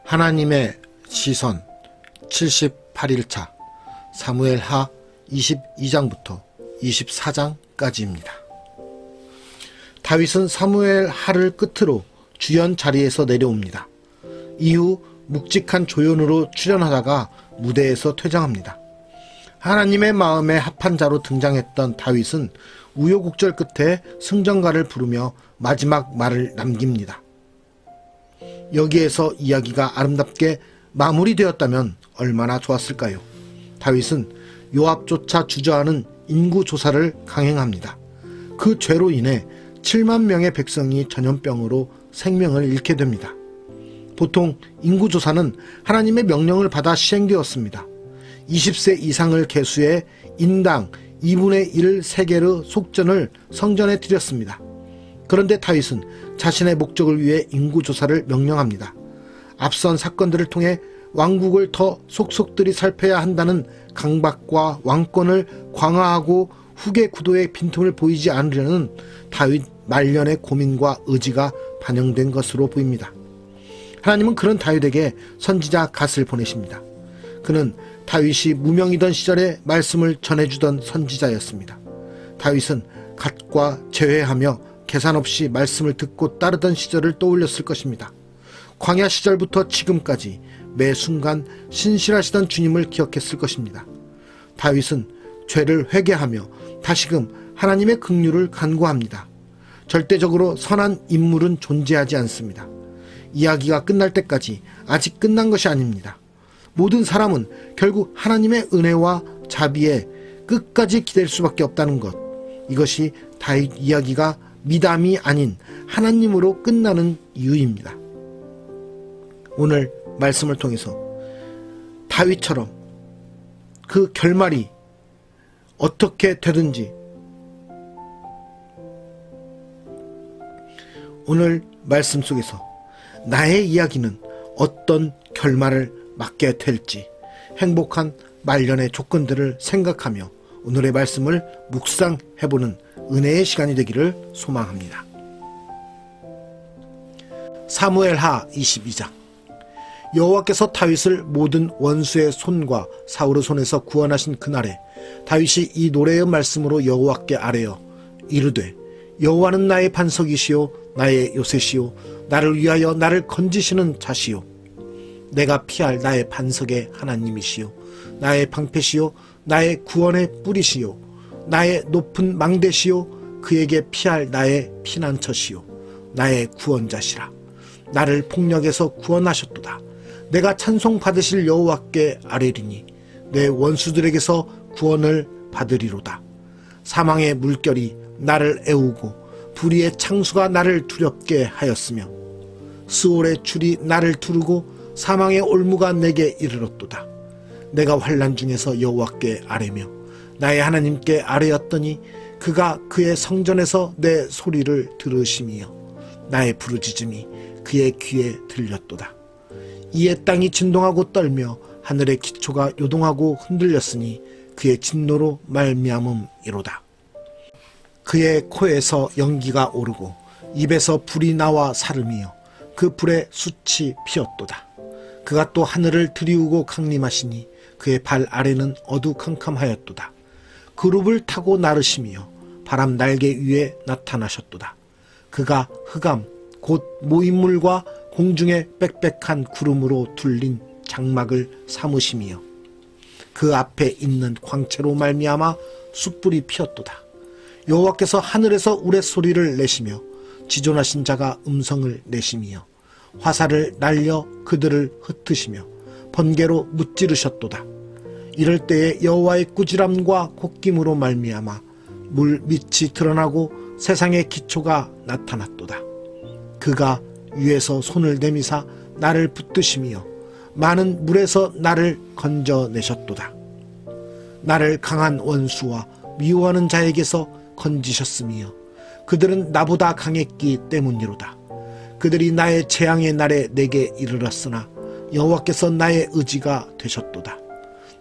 하나님의 시선 78일차 사무엘하 22장부터 24장까지입니다. 다윗은 사무엘하를 끝으로 주연 자리에서 내려옵니다. 이후 묵직한 조연으로 출연하다가 무대에서 퇴장합니다. 하나님의 마음에 합한 자로 등장했던 다윗은 우여곡절 끝에 승전가를 부르며 마지막 말을 남깁니다. 여기에서 이야기가 아름답게 마무리되었다면 얼마나 좋았을까요? 다윗은 요압조차 주저하는 인구조사를 강행합니다. 그 죄로 인해 7만 명의 백성이 전염병으로 생명을 잃게 됩니다. 보통 인구조사는 하나님의 명령을 받아 시행되었습니다. 20세 이상을 계수해 인당 2분의 1 세겔의 속전을 성전에 드렸습니다. 그런데 다윗은 자신의 목적을 위해 인구조사를 명령합니다. 앞선 사건들을 통해 왕국을 더 속속들이 살펴야 한다는 강박과 왕권을 강화하고 후계 구도의 빈틈을 보이지 않으려는 다윗 말년의 고민과 의지가 반영된 것으로 보입니다. 하나님은 그런 다윗에게 선지자 갓을 보내십니다. 그는 다윗이 무명이던 시절에 말씀을 전해주던 선지자였습니다. 다윗은 갓과 제회하며 계산 없이 말씀을 듣고 따르던 시절을 떠올렸을 것입니다. 광야 시절부터 지금까지 매 순간 신실하시던 주님을 기억했을 것입니다. 다윗은 죄를 회개하며 다시금 하나님의 긍휼을 간구합니다. 절대적으로 선한 인물은 존재하지 않습니다. 이야기가 끝날 때까지 아직 끝난 것이 아닙니다. 모든 사람은 결국 하나님의 은혜와 자비에 끝까지 기댈 수밖에 없다는 것, 이것이 다윗 이야기가 미담이 아닌 하나님으로 끝나는 이유입니다. 오늘 말씀을 통해서 다윗처럼 그 결말이 어떻게 되든지 오늘 말씀 속에서 나의 이야기는 어떤 결말을 맞게 될지 행복한 말년의 조건들을 생각하며 오늘의 말씀을 묵상해보는 은혜의 시간이 되기를 소망합니다. 사무엘하 22장. 여호와께서 다윗을 모든 원수의 손과 사울의 손에서 구원하신 그날에 다윗이 이 노래의 말씀으로 여호와께 아뢰어 이르되 여호와는 나의 반석이시요 나의 요새시요 나를 위하여 나를 건지시는 자시요 내가 피할 나의 반석의 하나님이시요 나의 방패시요 나의 구원의 뿌리시요 나의 높은 망대시요 그에게 피할 나의 피난처시요 나의 구원자시라. 나를 폭력에서 구원하셨도다. 내가 찬송 받으실 여호와께 아뢰리니 내 원수들에게서 구원을 받으리로다. 사망의 물결이 나를 애우고 불의의 창수가 나를 두렵게 하였으며 스올의 줄이 나를 두르고 사망의 올무가 내게 이르렀도다. 내가 환난 중에서 여호와께 아뢰며 나의 하나님께 아뢰었더니 그가 그의 성전에서 내 소리를 들으심이요 나의 부르짖음이 그의 귀에 들렸도다. 이에 땅이 진동하고 떨며 하늘의 기초가 요동하고 흔들렸으니 그의 진노로 말미암음이로다. 그의 코에서 연기가 오르고 입에서 불이 나와 사름이여 그 불에 숯이 피었도다. 그가 또 하늘을 들이우고 강림하시니 그의 발 아래는 어두캄캄하였도다. 그룹을 타고 나르시며 바람 날개 위에 나타나셨도다. 그가 흑암 곧 모인물과 공중의 빽빽한 구름으로 둘린 장막을 삼으시며 그 앞에 있는 광채로 말미암아 숯불이 피었도다. 여호와께서 하늘에서 우레소리를 내시며 지존하신 자가 음성을 내시며 화살을 날려 그들을 흩으시며 번개로 무찌르셨도다. 이럴 때에 여호와의 꾸지람과 콧김으로 말미암아 물 밑이 드러나고 세상의 기초가 나타났도다. 그가 위에서 손을 내미사 나를 붙드시며 많은 물에서 나를 건져내셨도다. 나를 강한 원수와 미워하는 자에게서 건지셨으며 그들은 나보다 강했기 때문이로다. 그들이 나의 재앙의 날에 내게 이르렀으나 여호와께서 나의 의지가 되셨도다.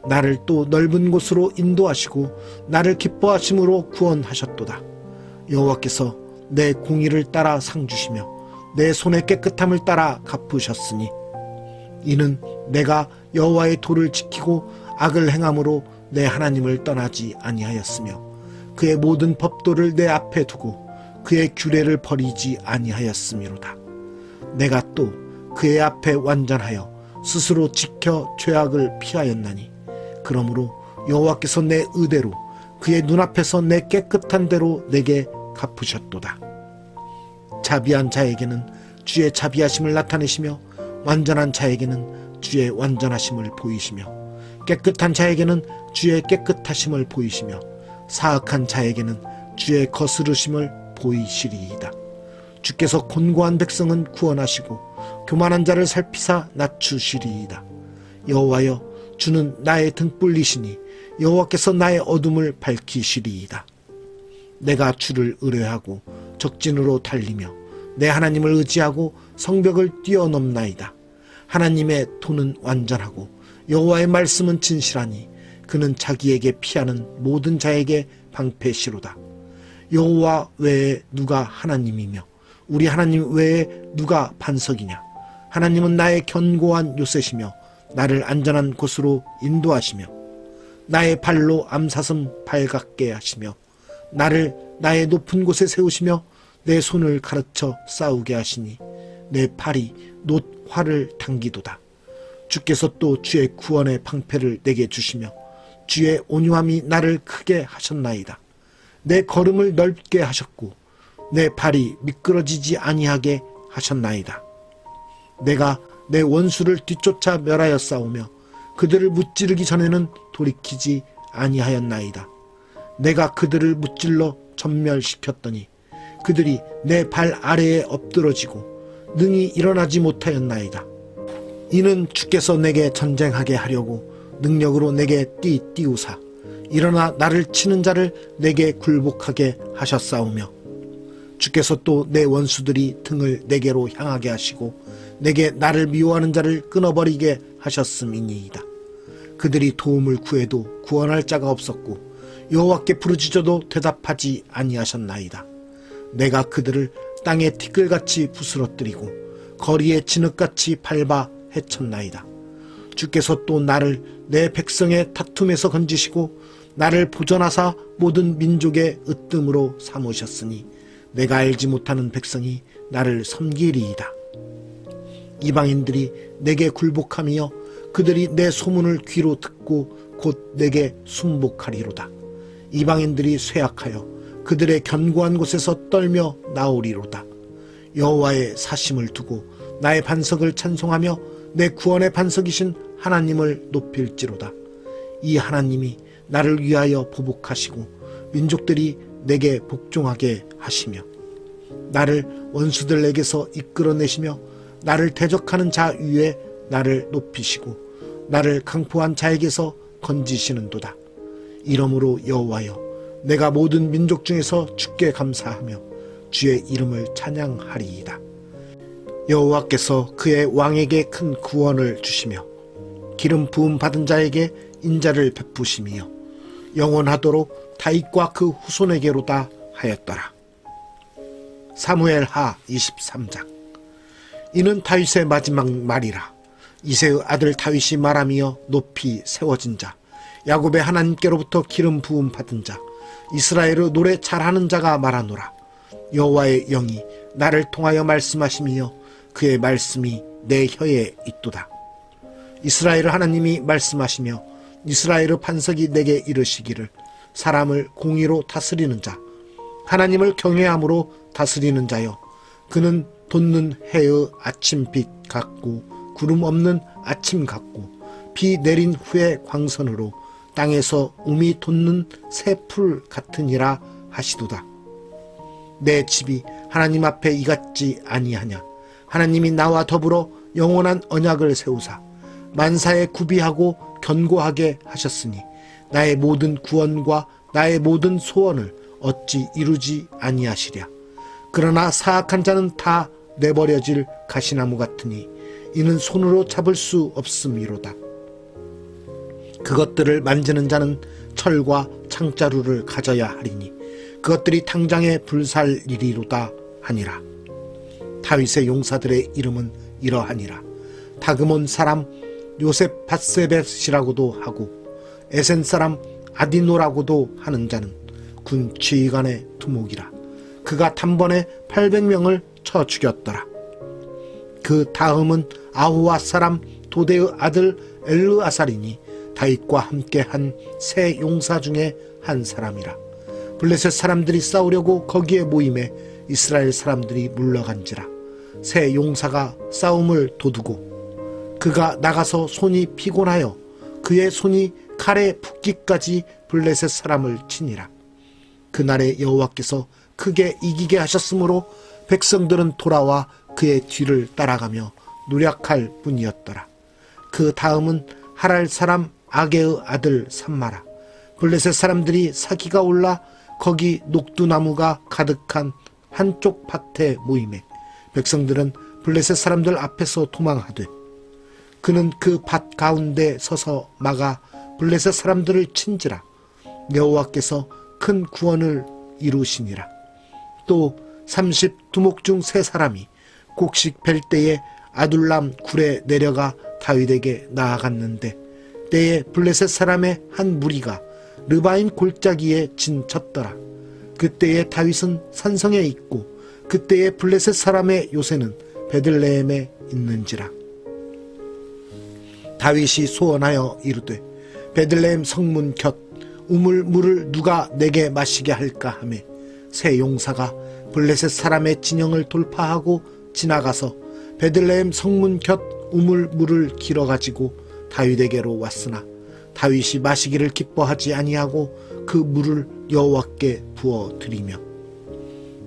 나를 또 넓은 곳으로 인도하시고 나를 기뻐하심으로 구원하셨도다. 여호와께서 내 공의를 따라 상 주시며 내 손의 깨끗함을 따라 갚으셨으니 이는 내가 여호와의 도를 지키고 악을 행함으로 내 하나님을 떠나지 아니하였으며 그의 모든 법도를 내 앞에 두고 그의 규례를 버리지 아니하였음이로다. 내가 또 그의 앞에 완전하여 스스로 지켜 죄악을 피하였나니 그러므로 여호와께서 내 의대로 그의 눈앞에서 내 깨끗한 대로 내게 갚으셨도다. 자비한 자에게는 주의 자비하심을 나타내시며 완전한 자에게는 주의 완전하심을 보이시며 깨끗한 자에게는 주의 깨끗하심을 보이시며 사악한 자에게는 주의 거스르심을 보이시리이다. 주께서 곤고한 백성은 구원하시고 교만한 자를 살피사 낮추시리이다. 여호와여, 주는 나의 등불이시니 여호와께서 나의 어둠을 밝히시리이다. 내가 주를 의뢰하고 적진으로 달리며 내 하나님을 의지하고 성벽을 뛰어넘나이다. 하나님의 도는 완전하고 여호와의 말씀은 진실하니 그는 자기에게 피하는 모든 자에게 방패시로다. 여호와 외에 누가 하나님이며 우리 하나님 외에 누가 반석이냐. 하나님은 나의 견고한 요새시며 나를 안전한 곳으로 인도하시며 나의 발로 암사슴 발같게 하시며 나를 나의 높은 곳에 세우시며 내 손을 가르쳐 싸우게 하시니 내 팔이 놋 활을 당기도다. 주께서 또 주의 구원의 방패를 내게 주시며 주의 온유함이 나를 크게 하셨나이다. 내 걸음을 넓게 하셨고 내 발이 미끄러지지 아니하게 하셨나이다. 내가 내 원수를 뒤쫓아 멸하여 싸우며 그들을 무찌르기 전에는 돌이키지 아니하였나이다. 내가 그들을 무찔러 전멸시켰더니 그들이 내 발 아래에 엎드러지고 능히 일어나지 못하였나이다. 이는 주께서 내게 전쟁하게 하려고 능력으로 내게 띄우사 일어나 나를 치는 자를 내게 굴복하게 하셨사오며 주께서 또 내 원수들이 등을 내게로 향하게 하시고 내게 나를 미워하는 자를 끊어버리게 하셨음이니이다. 그들이 도움을 구해도 구원할 자가 없었고 여호와께 부르짖어도 대답하지 아니하셨나이다. 내가 그들을 땅에 티끌같이 부스러뜨리고 거리에 진흙같이 밟아 해쳤나이다. 주께서 또 나를 내 백성의 다툼에서 건지시고 나를 보전하사 모든 민족의 으뜸으로 삼으셨으니 내가 알지 못하는 백성이 나를 섬기리이다. 이방인들이 내게 굴복하며 그들이 내 소문을 귀로 듣고 곧 내게 순복하리로다. 이방인들이 쇠약하여 그들의 견고한 곳에서 떨며 나오리로다. 여호와의 사심을 두고 나의 반석을 찬송하며 내 구원의 반석이신 하나님을 높일지로다. 이 하나님이 나를 위하여 보복하시고 민족들이 내게 복종하게 하시며 나를 원수들에게서 이끌어내시며 나를 대적하는 자 위에 나를 높이시고 나를 강포한 자에게서 건지시는도다. 이러므로 여호와여, 내가 모든 민족 중에서 주께 감사하며 주의 이름을 찬양하리이다. 여호와께서 그의 왕에게 큰 구원을 주시며 기름 부음 받은 자에게 인자를 베푸시며 영원하도록 다윗과 그 후손에게로다 하였더라. 사무엘하 23장. 이는 다윗의 마지막 말이라. 이새의 아들 다윗이 말하며 높이 세워진 자, 야곱의 하나님께로부터 기름 부음 받은 자, 이스라엘의 노래 잘하는 자가 말하노라. 여호와의 영이 나를 통하여 말씀하시며 그의 말씀이 내 혀에 있도다. 이스라엘 하나님이 말씀하시며 이스라엘의 반석이 내게 이르시기를, 사람을 공의로 다스리는 자, 하나님을 경외함으로 다스리는 자여, 그는 돋는 해의 아침빛 같고 구름 없는 아침 같고 비 내린 후의 광선으로 땅에서 움이 돋는 새 풀 같으니라 하시도다. 내 집이 하나님 앞에 이같지 아니하냐. 하나님이 나와 더불어 영원한 언약을 세우사 만사에 구비하고 견고하게 하셨으니 나의 모든 구원과 나의 모든 소원을 어찌 이루지 아니하시랴. 그러나 사악한 자는 다 내버려질 가시나무 같으니 이는 손으로 잡을 수 없음이로다. 그것들을 만지는 자는 철과 창자루를 가져야 하리니 그것들이 당장에 불살리리로다 하니라. 다윗의 용사들의 이름은 이러하니라. 다그몬 사람 요셉 바세벳이라고도 하고 에센 사람 아디노라고도 하는 자는 군 지휘관의 두목이라. 그가 단번에 800명을 쳐 죽였더라. 그 다음은 아후와 사람 도대의 아들 엘르아살이니 다윗과 함께한 세 용사 중에 한 사람이라. 블레셋 사람들이 싸우려고 거기에 모임에 이스라엘 사람들이 물러간지라. 세 용사가 싸움을 도두고 그가 나가서 손이 피곤하여 그의 손이 칼에 붙기까지 블레셋 사람을 치니라. 그날에 여호와께서 크게 이기게 하셨으므로 백성들은 돌아와 그의 뒤를 따라가며 노력할 뿐이었더라. 그 다음은 하랄 사람 아게의 아들 삼마라. 블레셋 사람들이 사기가 올라 거기 녹두나무가 가득한 한쪽 밭에 모임에 백성들은 블레셋 사람들 앞에서 도망하되 그는 그 밭 가운데 서서 막아 블레셋 사람들을 친지라. 여호와께서 큰 구원을 이루시니라. 또 30두목 중 3사람이 곡식 벨 때에 아둘람 굴에 내려가 다윗에게 나아갔는데 때에 블레셋 사람의 한 무리가 르바임 골짜기에 진쳤더라. 그때에 다윗은 산성에 있고 그때에 블레셋 사람의 요새는 베들레헴에 있는지라. 다윗이 소원하여 이르되 베들레헴 성문 곁 우물 물을 누가 내게 마시게 할까 하매 세 용사가 블레셋 사람의 진영을 돌파하고 지나가서 베들레헴 성문 곁 우물 물을 길어가지고 다윗에게로 왔으나 다윗이 마시기를 기뻐하지 아니하고 그 물을 여호와께 부어 드리며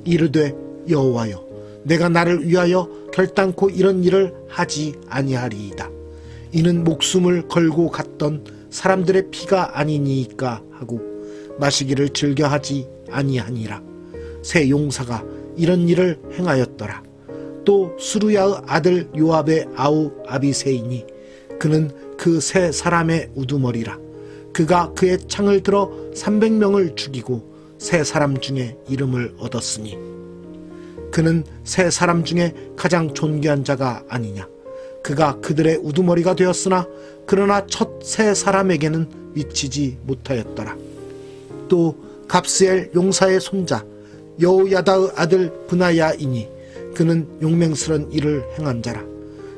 이르되 여호와여 내가 나를 위하여 결단코 이런 일을 하지 아니하리이다. 이는 목숨을 걸고 갔던 사람들의 피가 아니니까 하고 마시기를 즐겨하지 아니하니라. 세 용사가 이런 일을 행하였더라. 또 수루야의 아들 요압의 아우 아비새이니 그는 그 세 사람의 우두머리라. 그가 그의 창을 들어 300명을 죽이고 세 사람 중에 이름을 얻었으니 그는 세 사람 중에 가장 존귀한 자가 아니냐. 그가 그들의 우두머리가 되었으나 그러나 첫 세 사람에게는 미치지 못하였더라. 또 갑스엘 용사의 손자 여호야다의 아들 브나야이니 그는 용맹스런 일을 행한 자라.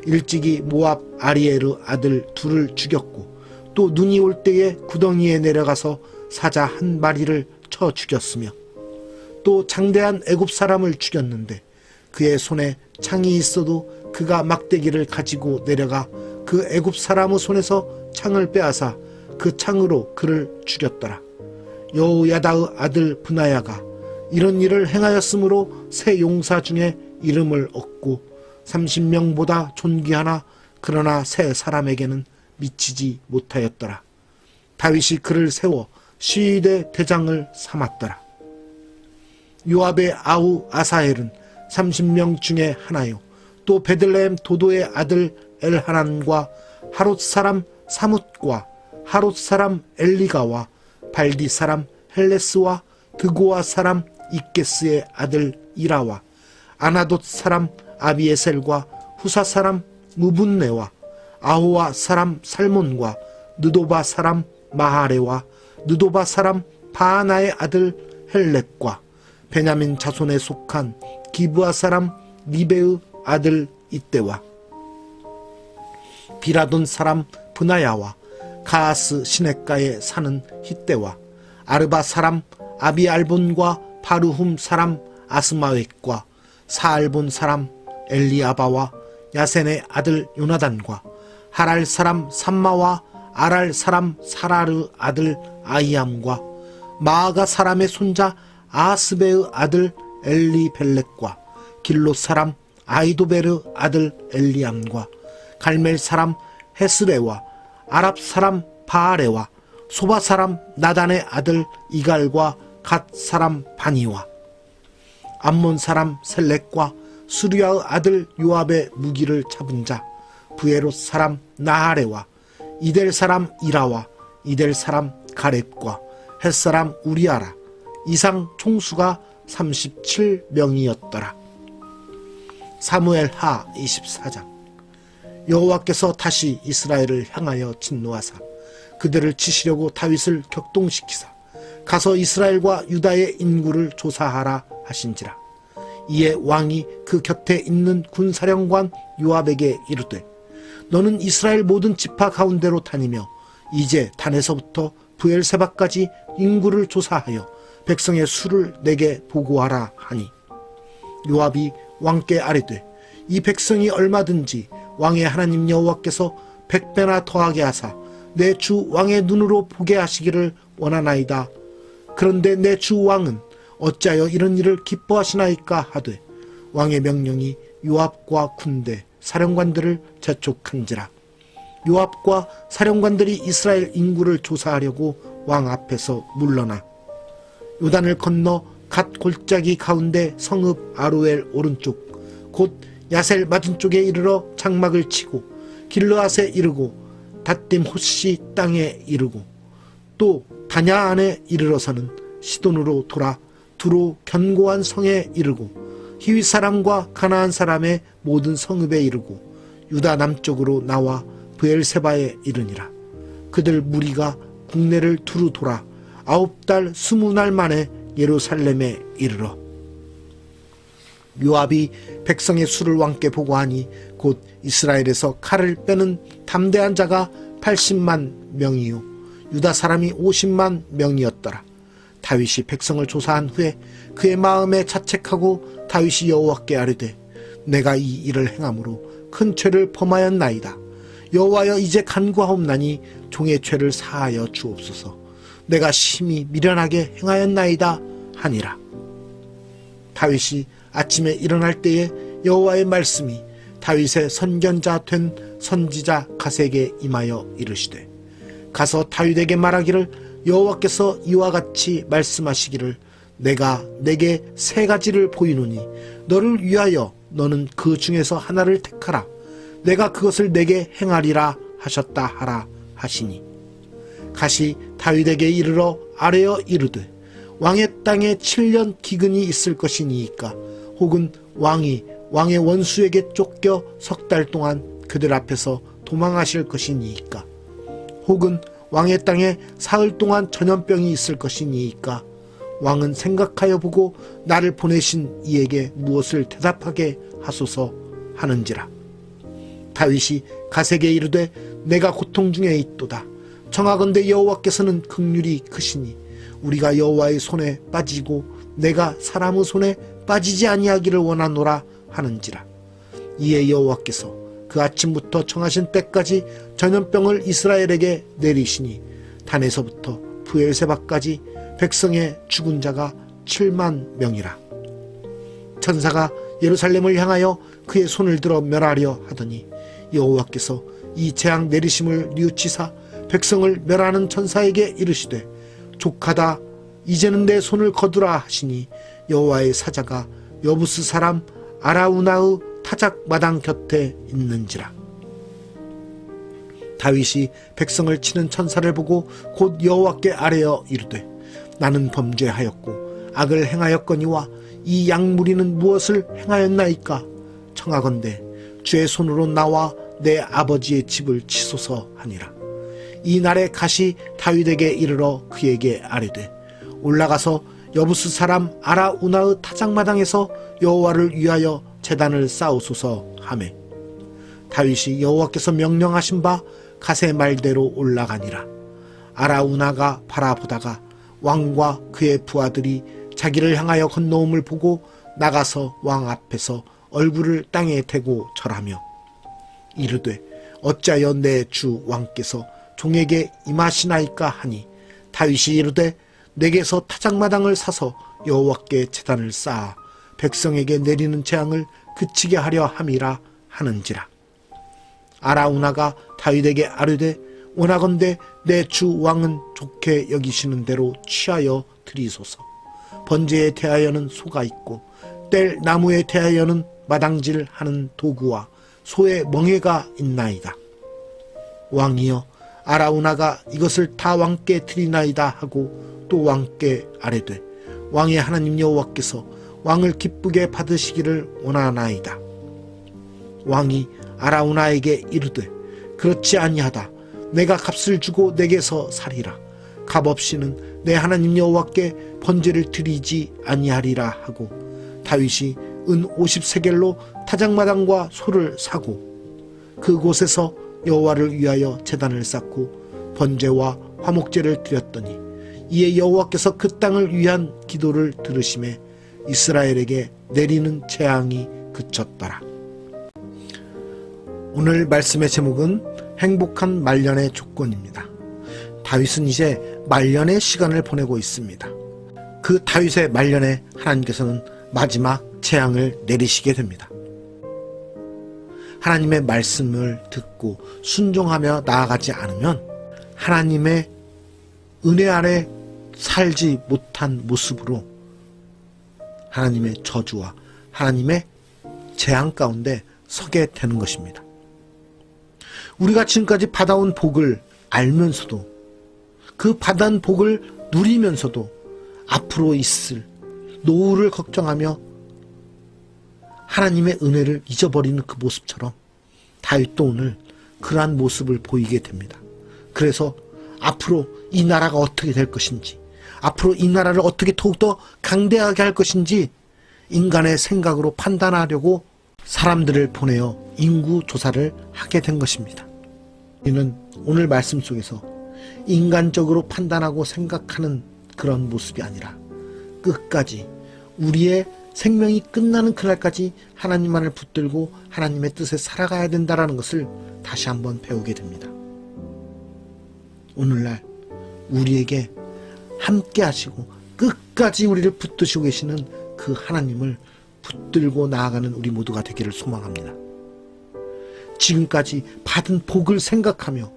일찍이 모압 아리에르 아들 둘을 죽였고 또 눈이 올 때에 구덩이에 내려가서 사자 한 마리를 쳐 죽였으며 또 장대한 애굽 사람을 죽였는데 그의 손에 창이 있어도 그가 막대기를 가지고 내려가 그 애굽 사람의 손에서 창을 빼앗아 그 창으로 그를 죽였더라. 여호야다의 아들 브나야가 이런 일을 행하였으므로 세 용사 중에 이름을 얻고 30명보다 존귀하나 그러나 세 사람에게는 미치지 못하였더라. 다윗이 그를 세워 시위대 대장을 삼았더라. 요압의 아우 아사엘은 30명 중에 하나요. 또 베들레헴 도도의 아들 엘하난과 하롯 사람 사뭇과 하롯 사람 엘리가와 발디 사람 헬레스와 드고아 사람 이게스의 아들 이라와 아나돗 사람 아비에셀과 후사 사람 무분네와 아호와 사람 살몬과 느도바 사람 마하레와 느도바 사람 바하나의 아들 헬렉과 베냐민 자손에 속한 기브아 사람 리베의 아들 이때와 비라돈 사람 브나야와 가하스 시냇가에 사는 히때와 아르바 사람 아비알본과 바루훔 사람 아스마웻과 사알본 사람 엘리아바와 야센의 아들 요나단과 하랄 사람 삼마와 아랄 사람 사라르 아들 아이암과 마아가 사람의 손자 아스베의 아들 엘리벨렉과 길롯 사람 아이도베르 아들 엘리암과 갈멜 사람 헤스레와 아랍 사람 바아레와 소바 사람 나단의 아들 이갈과 갓 사람 바니와 암몬 사람 셀렉과 수리아의 아들 요압의 무기를 잡은 자 부에롯 사람 나하레와 이델 사람 이라와 이델 사람 가렙과 헷 사람 우리아라. 이상 총수가 37명이었더라. 사무엘 하 24장. 여호와께서 다시 이스라엘을 향하여 진노하사 그들을 치시려고 다윗을 격동시키사 가서 이스라엘과 유다의 인구를 조사하라 하신지라. 이에 왕이 그 곁에 있는 군사령관 요압에게 이르되 너는 이스라엘 모든 지파 가운데로 다니며 이제 단에서부터 브엘세바까지 인구를 조사하여 백성의 수를 내게 보고하라 하니 요압이 왕께 아뢰되 이 백성이 얼마든지 왕의 하나님 여호와께서 100배나 더하게 하사 내 주 왕의 눈으로 보게 하시기를 원하나이다. 그런데 내 주 왕은 어찌하여 이런 일을 기뻐하시나이까 하되 왕의 명령이 요압과 군대 사령관들을 재촉한지라. 요압과 사령관들이 이스라엘 인구를 조사하려고 왕 앞에서 물러나 요단을 건너 갓 골짜기 가운데 성읍 아로엘 오른쪽 곧 야셀 맞은쪽에 이르러 장막을 치고 길르앗에 이르고 닷딤 호시 땅에 이르고 또 다냐 안에 이르러서는 시돈으로 돌아 두로 견고한 성에 이르고 히윗 사람과 가나안 사람의 모든 성읍에 이르고 유다 남쪽으로 나와 브엘세바에 이르니라. 그들 무리가 국내를 두루 돌아 9달 20날 만에 예루살렘에 이르러 요압이 백성의 수를 왕께 보고하니 곧 이스라엘에서 칼을 빼는 담대한 자가 80만 명이요 유다 사람이 50만 명이었더라. 다윗이 백성을 조사한 후에 그의 마음에 자책하고 다윗이 여호와께 아뢰되 내가 이 일을 행함으로 큰 죄를 범하였나이다. 여호와여 이제 간구하옵나니 종의 죄를 사하여 주옵소서. 내가 심히 미련하게 행하였나이다 하니라. 다윗이 아침에 일어날 때에 여호와의 말씀이 다윗의 선견자 된 선지자 갓에게 임하여 이르시되 가서 다윗에게 말하기를 여호와께서 이와 같이 말씀하시기를 내가 내게 3가지를 보이노니 너를 위하여 너는 그 중에서 하나를 택하라. 내가 그것을 내게 행하리라 하셨다 하라 하시니 갓이 다윗에게 이르러 아뢰어 이르되 왕의 땅에 7년 기근이 있을 것이니이까 혹은 왕이 왕의 원수에게 쫓겨 3달 동안 그들 앞에서 도망하실 것이니이까 혹은 왕의 땅에 사흘 동안 전염병이 있을 것이니이까 왕은 생각하여 보고 나를 보내신 이에게 무엇을 대답하게 하소서 하는지라. 다윗이 갓에게 이르되 내가 고통 중에 있도다. 청하건대 여호와께서는 긍휼이 크시니 우리가 여호와의 손에 빠지고 내가 사람의 손에 빠지지 아니하기를 원하노라 하는지라. 이에 여호와께서 그 아침부터 정하신 때까지 전염병을 이스라엘에게 내리시니 단에서부터 브엘세바까지 백성의 죽은 자가 7만 명이라. 천사가 예루살렘을 향하여 그의 손을 들어 멸하려 하더니 여호와께서 이 재앙 내리심을 뉘우치사 백성을 멸하는 천사에게 이르시되 족하다 이제는 내 손을 거두라 하시니 여호와의 사자가 여부스 사람 아라우나의 타작 마당 곁에 있는지라. 다윗이 백성을 치는 천사를 보고 곧 여호와께 아뢰어 이르되 나는 범죄하였고 악을 행하였거니와 이 양무리는 무엇을 행하였나이까. 청하건대 주의 손으로 나와 내 아버지의 집을 치소서 하니라. 이 날에 갓이 다윗에게 이르러 그에게 아뢰되 올라가서 여부스 사람 아라우나의 타작마당에서 여호와를 위하여 제단을 쌓으소서 하매 다윗이 여호와께서 명령하신 바 갓의 말대로 올라가니라. 아라우나가 바라보다가 왕과 그의 부하들이 자기를 향하여 건너옴을 보고 나가서 왕 앞에서 얼굴을 땅에 대고 절하며 이르되 어찌하여 내 주 왕께서 종에게 임하시나이까 하니 다윗이 이르되 내게서 타작마당을 사서 여호와께 제단을 쌓아 백성에게 내리는 재앙을 그치게 하려 함이라 하는지라. 아라우나가 다윗에게 아뢰되 원하건대 내 주 왕은 좋게 여기시는 대로 취하여 드리소서. 번제에 대하여는 소가 있고 뗄 나무에 대하여는 마당질 하는 도구와 소의 멍에가 있나이다. 왕이여 아라우나가 이것을 다 왕께 드리나이다 하고 또 왕께 아뢰되 왕의 하나님 여호와께서 왕을 기쁘게 받으시기를 원하나이다. 왕이 아라우나에게 이르되 그렇지 아니하다. 내가 값을 주고 내게서 살이라. 값 없이는 내 하나님 여호와께 번제를 드리지 아니하리라 하고 다윗이 은 50세겔로 타작마당과 소를 사고 그곳에서 여호와를 위하여 제단을 쌓고 번제와 화목제를 드렸더니 이에 여호와께서 그 땅을 위한 기도를 들으심에 이스라엘에게 내리는 재앙이 그쳤더라. 오늘 말씀의 제목은 행복한 말년의 조건입니다. 다윗은 이제 말년의 시간을 보내고 있습니다. 그 다윗의 말년에 하나님께서는 마지막 재앙을 내리시게 됩니다. 하나님의 말씀을 듣고 순종하며 나아가지 않으면 하나님의 은혜 아래 살지 못한 모습으로 하나님의 저주와 하나님의 재앙 가운데 서게 되는 것입니다. 우리가 지금까지 받아온 복을 알면서도 그 받은 복을 누리면서도 앞으로 있을 노후를 걱정하며 하나님의 은혜를 잊어버리는 그 모습처럼 다윗도 오늘 그러한 모습을 보이게 됩니다. 그래서 앞으로 이 나라가 어떻게 될 것인지, 앞으로 이 나라를 어떻게 더욱더 강대하게 할 것인지 인간의 생각으로 판단하려고 사람들을 보내어 인구 조사를 하게 된 것입니다. 우리는 오늘 말씀 속에서 인간적으로 판단하고 생각하는 그런 모습이 아니라 끝까지 우리의 생명이 끝나는 그날까지 하나님만을 붙들고 하나님의 뜻에 살아가야 된다는 것을 다시 한번 배우게 됩니다. 오늘날 우리에게 함께 하시고 끝까지 우리를 붙드시고 계시는 그 하나님을 붙들고 나아가는 우리 모두가 되기를 소망합니다. 지금까지 받은 복을 생각하며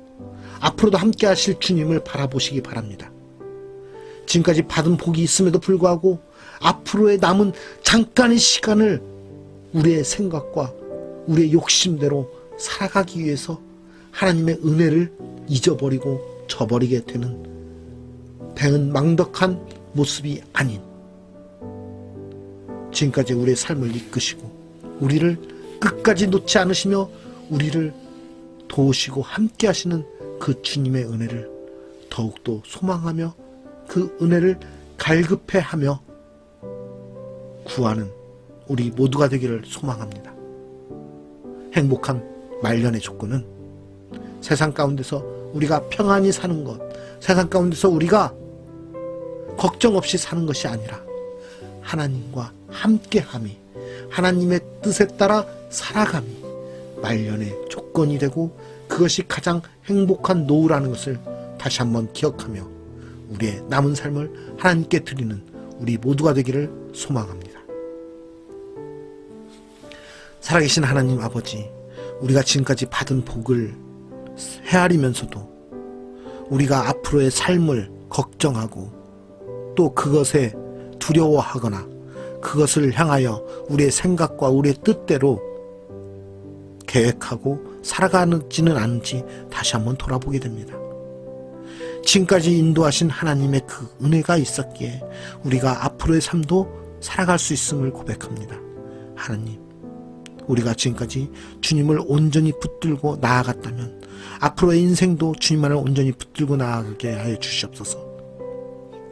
앞으로도 함께 하실 주님을 바라보시기 바랍니다. 지금까지 받은 복이 있음에도 불구하고 앞으로의 남은 잠깐의 시간을 우리의 생각과 우리의 욕심대로 살아가기 위해서 하나님의 은혜를 잊어버리고 저버리게 되는 배은망덕한 모습이 아닌 지금까지 우리의 삶을 이끄시고 우리를 끝까지 놓지 않으시며 우리를 도우시고 함께 하시는 그 주님의 은혜를 더욱더 소망하며 그 은혜를 갈급해하며 구하는 우리 모두가 되기를 소망합니다. 행복한 말년의 조건은 세상 가운데서 우리가 평안히 사는 것, 세상 가운데서 우리가 걱정 없이 사는 것이 아니라 하나님과 함께함이, 하나님의 뜻에 따라 살아감이 말년의 조건이 되고 그것이 가장 행복한 노후라는 것을 다시 한번 기억하며 우리의 남은 삶을 하나님께 드리는 우리 모두가 되기를 소망합니다. 살아계신 하나님 아버지, 우리가 지금까지 받은 복을 헤아리면서도 우리가 앞으로의 삶을 걱정하고 또 그것에 두려워하거나 그것을 향하여 우리의 생각과 우리의 뜻대로 계획하고 살아가지는 않은지 다시 한번 돌아보게 됩니다. 지금까지 인도하신 하나님의 그 은혜가 있었기에 우리가 앞으로의 삶도 살아갈 수 있음을 고백합니다. 하나님, 우리가 지금까지 주님을 온전히 붙들고 나아갔다면 앞으로의 인생도 주님만을 온전히 붙들고 나아가게 하여 주시옵소서.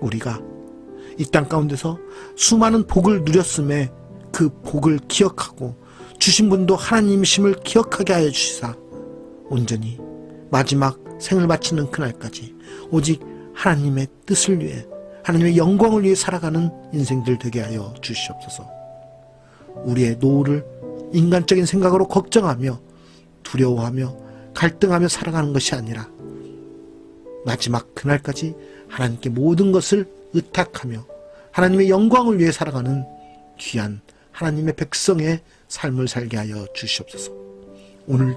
우리가 이 땅 가운데서 수많은 복을 누렸음에 그 복을 기억하고 주신 분도 하나님이심을 기억하게 하여 주시사 온전히 마지막 생을 마치는 그날까지 오직 하나님의 뜻을 위해, 하나님의 영광을 위해 살아가는 인생들 되게 하여 주시옵소서. 우리의 노후를 인간적인 생각으로 걱정하며 두려워하며 갈등하며 살아가는 것이 아니라 마지막 그날까지 하나님께 모든 것을 의탁하며 하나님의 영광을 위해 살아가는 귀한 하나님의 백성의 삶을 살게 하여 주시옵소서. 오늘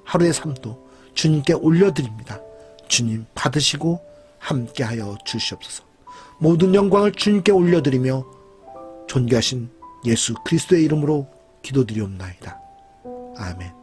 하루의 삶도 주님께 올려드립니다. 주님 받으시고 함께 하여 주시옵소서. 모든 영광을 주님께 올려드리며 존귀하신 예수 그리스도의 이름으로 기도드리옵나이다. 아멘.